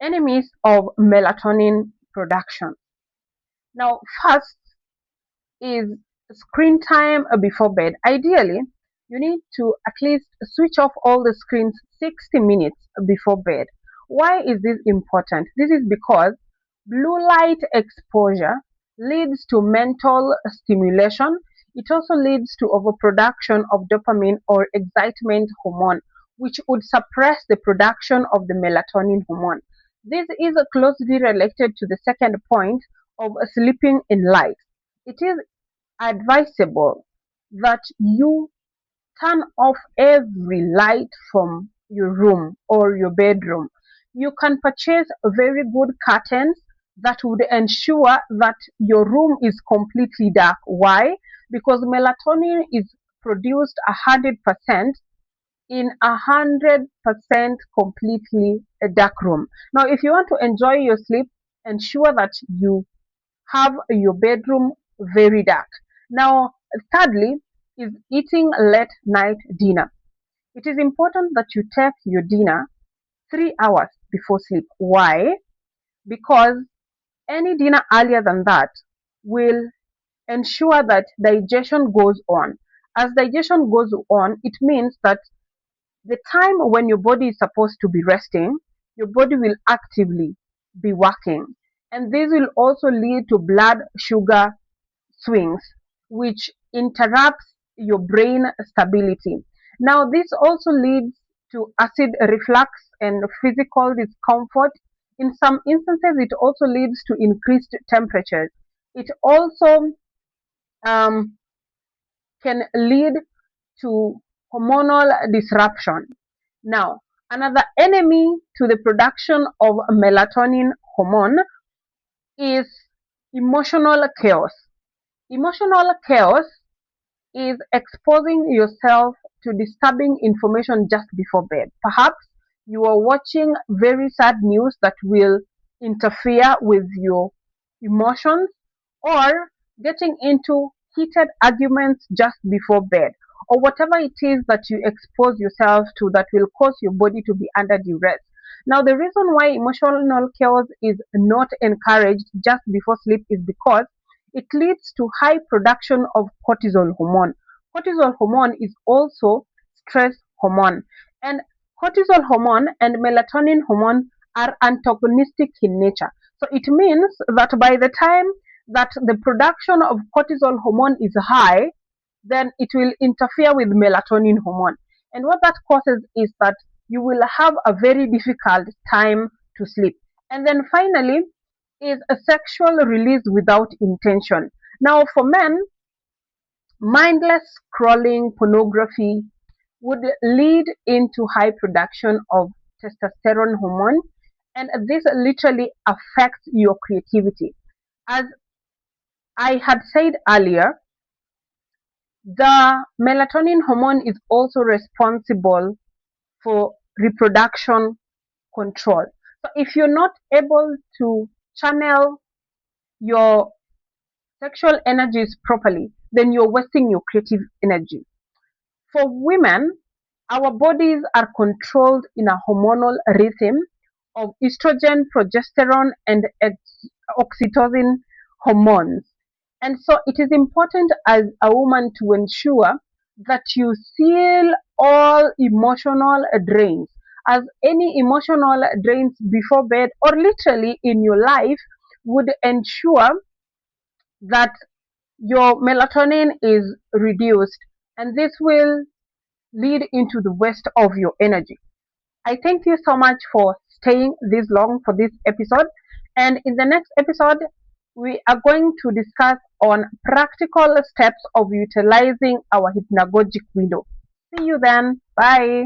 Enemies of melatonin production. Now, first is screen time before bed. Ideally, you need to at least switch off all the screens 60 minutes before bed. Why is this important? This is because blue light exposure leads to mental stimulation. It also leads to overproduction of dopamine or excitement hormone, which would suppress the production of the melatonin hormone. This is closely related to the second point of sleeping in light. It is advisable that you turn off every light from your room or your bedroom. You can purchase very good curtains that would ensure that your room is completely dark. Why? Because melatonin is produced 100% in 100% completely a dark room. Now, if you want to enjoy your sleep, ensure that you have your bedroom very dark. Now, thirdly, is eating late night dinner. It is important that you take your dinner 3 hours before sleep. Why? Because any dinner earlier than that will ensure that digestion goes on. As digestion goes on, it means that the time when your body is supposed to be resting, your body will actively be working. And this will also lead to blood sugar swings, which interrupts your brain stability. Now, this also leads to acid reflux and physical discomfort. In some instances, it also leads to increased temperatures. It also um, can lead to hormonal disruption. Now, another enemy to the production of melatonin hormone is emotional chaos. Emotional chaos is exposing yourself to disturbing information just before bed. Perhaps you are watching very sad news that will interfere with your emotions, or getting into heated arguments just before bed, or whatever it is that you expose yourself to that will cause your body to be under duress. Now, the reason why emotional chaos is not encouraged just before sleep is because it leads to high production of cortisol hormone. Cortisol hormone is also stress hormone, and cortisol hormone and melatonin hormone are antagonistic in nature. So it means that by the time that the production of cortisol hormone is high, then it will interfere with melatonin hormone. And what that causes is that you will have a very difficult time to sleep. And then finally is a sexual release without intention. Now, for men, mindless scrolling pornography would lead into high production of testosterone hormone, and this literally affects your creativity. As I had said earlier, the melatonin hormone is also responsible for reproduction control. So if you're not able to channel your sexual energies properly, then you're wasting your creative energy. For women, our bodies are controlled in a hormonal rhythm of estrogen, progesterone, and oxytocin hormones. And so it is important as a woman to ensure that you seal all emotional drains, as any emotional drains before bed or literally in your life would ensure that your melatonin is reduced, and this will lead into the waste of your energy. I thank you so much for staying this long for this episode. And in the next episode, we are going to discuss on practical steps of utilizing our hypnagogic window. See you then. Bye.